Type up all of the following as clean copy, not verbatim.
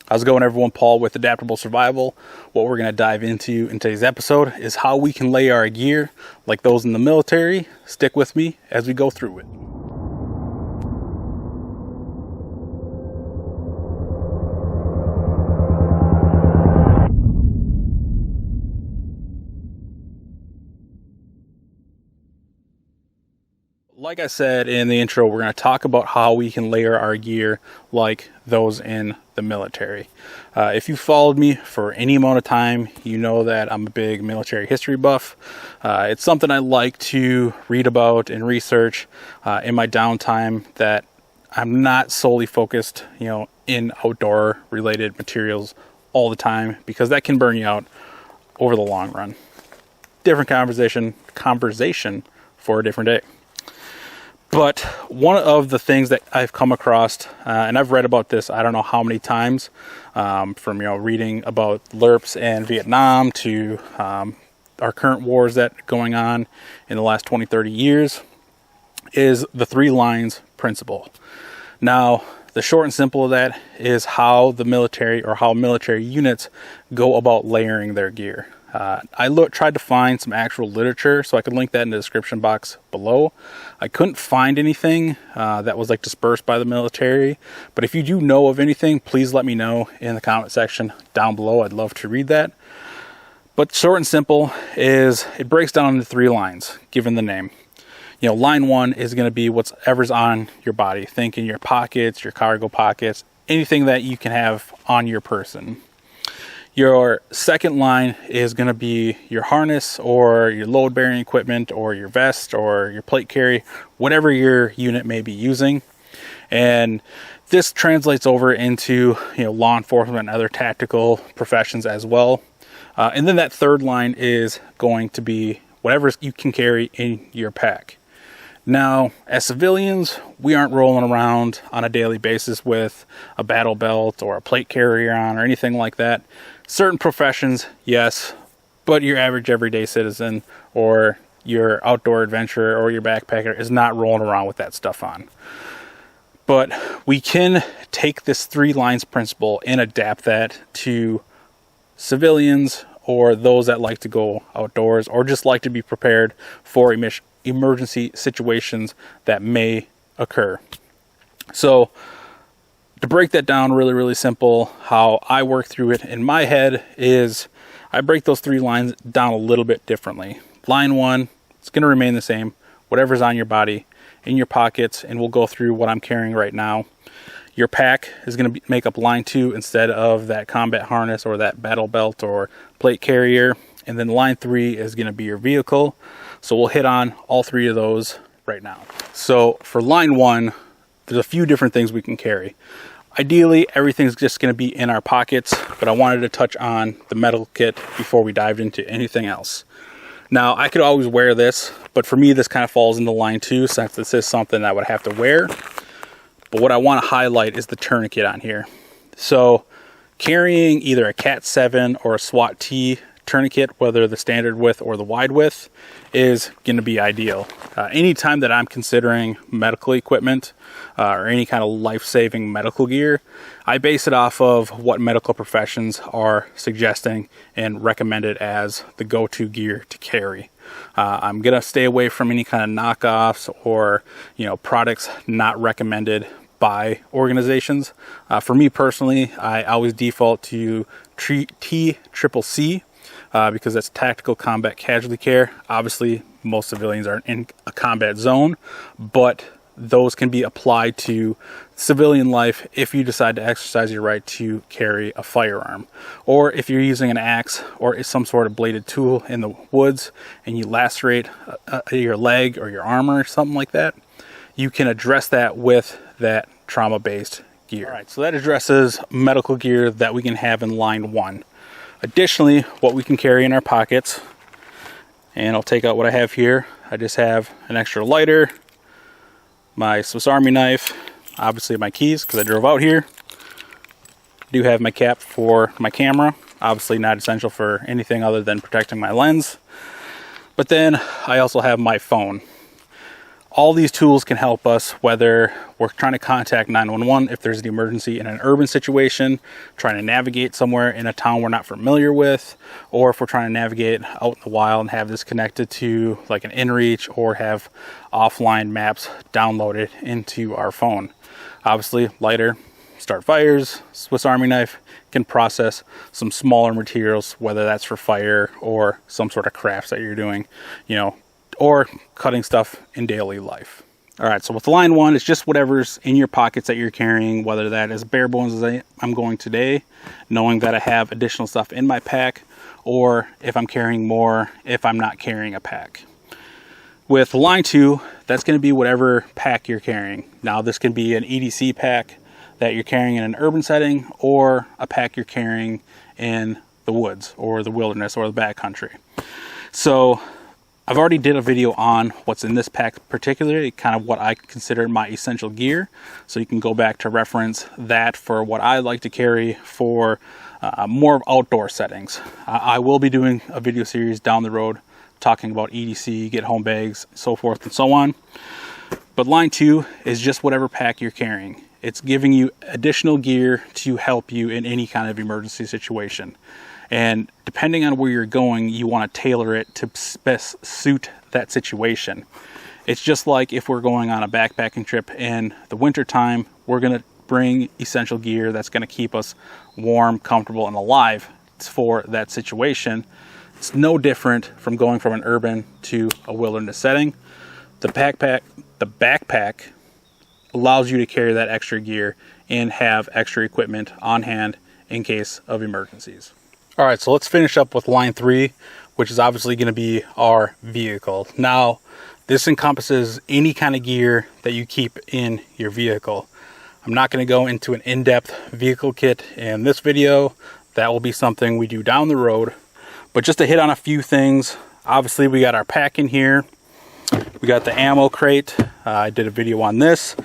How's it going, everyone? Paul with Adaptable Survival. What we're going to dive into in today's episode is how we can lay our gear like those in the military. Stick with me as we go through it. Like I said in the intro, we're going to talk about how we can layer our gear like those in the military. If you followed me for any amount of time, you know that I'm a big military history buff. It's something I like to read about and research in my downtime, that I'm not solely focused, in outdoor related materials all the time, because that can burn you out over the long run. Different conversation for a different day. But one of the things that I've come across, and I've read about this I don't know how many times, from reading about LERPs and Vietnam to our current wars that are going on in the last 20-30 years, is the 3 lines principle. Now, the short and simple of that is how the military, or how military units go about layering their gear. I tried to find some actual literature, so I could link that in the description box below. I couldn't find anything that was dispersed by the military, but if you do know of anything, please let me know in the comment section down below. I'd love to read that. But short and simple is, it breaks down into 3 lines, given the name. Line 1 is going to be whatever's on your body. Think in your pockets, your cargo pockets, anything that you can have on your person. Your second line is going to be your harness, or your load bearing equipment, or your vest, or your plate carry, whatever your unit may be using. And this translates over into law enforcement and other tactical professions as well. And then that third line is going to be whatever you can carry in your pack. Now, as civilians, we aren't rolling around on a daily basis with a battle belt or a plate carrier on or anything like that. Certain professions, yes, but your average everyday citizen or your outdoor adventurer or your backpacker is not rolling around with that stuff on. But we can take this 3 lines principle and adapt that to civilians, or those that like to go outdoors, or just like to be prepared for emergency situations that may occur. So, to break that down really, really simple, how I work through it in my head is I break those 3 lines down a little bit differently. Line 1, it's going to remain the same. Whatever's on your body, in your pockets, and we'll go through what I'm carrying right now. Your pack is going to make up line 2 instead of that combat harness or that battle belt or plate carrier. And then line 3 is going to be your vehicle. So we'll hit on all 3 of those right now. So for line 1, there's a few different things we can carry. Ideally, everything's just going to be in our pockets, but I wanted to touch on the medical kit before we dived into anything else. Now, I could always wear this, but for me, this kind of falls into line 2, since this is something I would have to wear. But what I want to highlight is the tourniquet on here. So, carrying either a Cat 7 or a SWAT T tourniquet, whether the standard width or the wide width, is going to be ideal. Anytime that I'm considering medical equipment or any kind of life-saving medical gear, I base it off of what medical professions are suggesting and recommended as the go-to gear to carry. I'm going to stay away from any kind of knockoffs or products not recommended by organizations. For me personally, I always default to TCCC, because that's Tactical Combat Casualty Care. Obviously, most civilians are in a combat zone, but those can be applied to civilian life if you decide to exercise your right to carry a firearm. Or if you're using an axe or some sort of bladed tool in the woods and you lacerate your leg or your arm or something like that, you can address that with that trauma-based gear. All right, so that addresses medical gear that we can have in line 1. Additionally, what we can carry in our pockets, and I'll take out what I have here. I just have an extra lighter, my Swiss Army knife, obviously my keys because I drove out here. I do have my cap for my camera, obviously not essential for anything other than protecting my lens. But then I also have my phone. all these tools can help us, whether we're trying to contact 911 if there's an emergency in an urban situation, trying to navigate somewhere in a town we're not familiar with, or if we're trying to navigate out in the wild and have this connected to like an inReach or have offline maps downloaded into our phone. Obviously, lighter, start fires, Swiss Army knife can process some smaller materials, whether that's for fire or some sort of crafts that you're doing, or cutting stuff in daily life. All right, so with line one, it's just whatever's in your pockets that you're carrying, whether that is bare bones as I'm going today, knowing that I have additional stuff in my pack, or if I'm carrying more, if I'm not carrying a pack. With line two, that's going to be whatever pack you're carrying. Now, this can be an EDC pack that you're carrying in an urban setting, or a pack you're carrying in the woods or the wilderness or the backcountry. So I've already did a video on what's in this pack, particularly kind of what I consider my essential gear. So you can go back to reference that for what I like to carry for more outdoor settings. I will be doing a video series down the road talking about EDC, get home bags, so forth and so on. But line two is just whatever pack you're carrying. It's giving you additional gear to help you in any kind of emergency situation. And depending on where you're going, you want to tailor it to suit that situation. It's just like if we're going on a backpacking trip in the winter time, we're going to bring essential gear that's going to keep us warm, comfortable, and alive for that situation. It's no different from going from an urban to a wilderness setting. The backpack allows you to carry that extra gear and have extra equipment on hand in case of emergencies. All right, so let's finish up with line three, which is obviously going to be our vehicle. Now, this encompasses any kind of gear that you keep in your vehicle. I'm not going to go into an in-depth vehicle kit in this video. That will be something we do down the road. But just to hit on a few things, obviously we got our pack in here. We got the ammo crate. I did a video on this.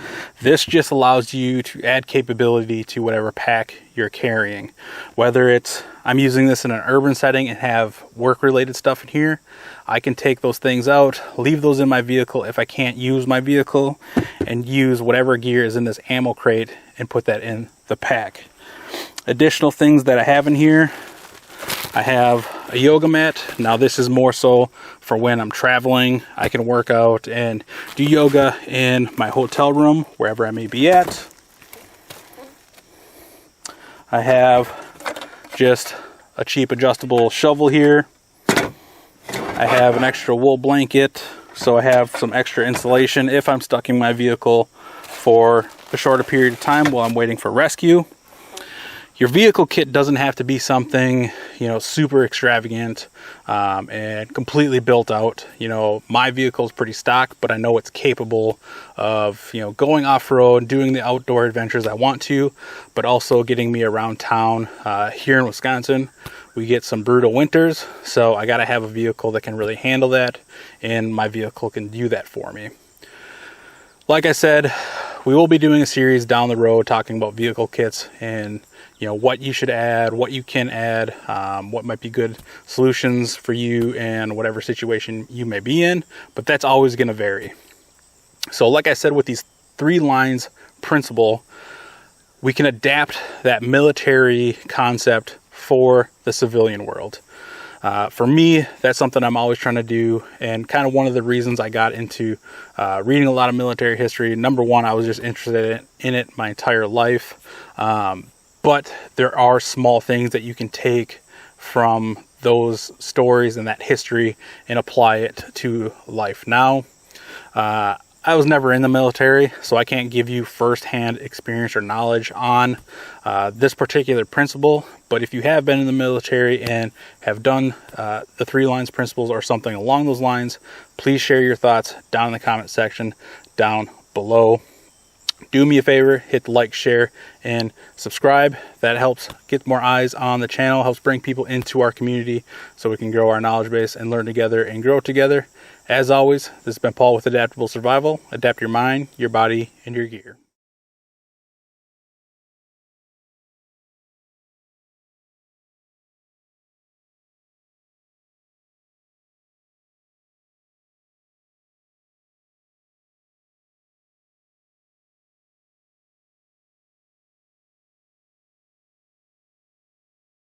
This just allows you to add capability to whatever pack you're carrying. Whether it's, I'm using this in an urban setting and have work-related stuff in here, I can take those things out, leave those in my vehicle if I can't use my vehicle, and use whatever gear is in this ammo crate and put that in the pack. Additional things that I have in here, I have a yoga mat. Now this is more so for when I'm traveling. I can work out and do yoga in my hotel room, wherever I may be at. I have just a cheap adjustable shovel here. I have an extra wool blanket, so I have some extra insulation if I'm stuck in my vehicle for a shorter period of time while I'm waiting for rescue. Your vehicle kit doesn't have to be something, super extravagant and completely built out. My vehicle is pretty stock, but I know it's capable of, going off-road, doing the outdoor adventures I want to, but also getting me around town. Here in Wisconsin, we get some brutal winters, so I got to have a vehicle that can really handle that, and my vehicle can do that for me. Like I said, we will be doing a series down the road talking about vehicle kits and what you should add, what you can add, what might be good solutions for you and whatever situation you may be in, but that's always going to vary. So like I said, with these 3 lines principle, we can adapt that military concept for the civilian world. For me, that's something I'm always trying to do, and kind of one of the reasons I got into reading a lot of military history. Number one, I was just interested in it my entire life. But there are small things that you can take from those stories and that history and apply it to life now. I was never in the military, so I can't give you firsthand experience or knowledge on this particular principle. But if you have been in the military and have done the 3 lines principles or something along those lines, please share your thoughts down in the comment section down below. Do me a favor, hit the like, share, and subscribe. That helps get more eyes on the channel, helps bring people into our community so we can grow our knowledge base and learn together and grow together. As always, this has been Paul with Adaptable Survival. Adapt your mind, your body, and your gear.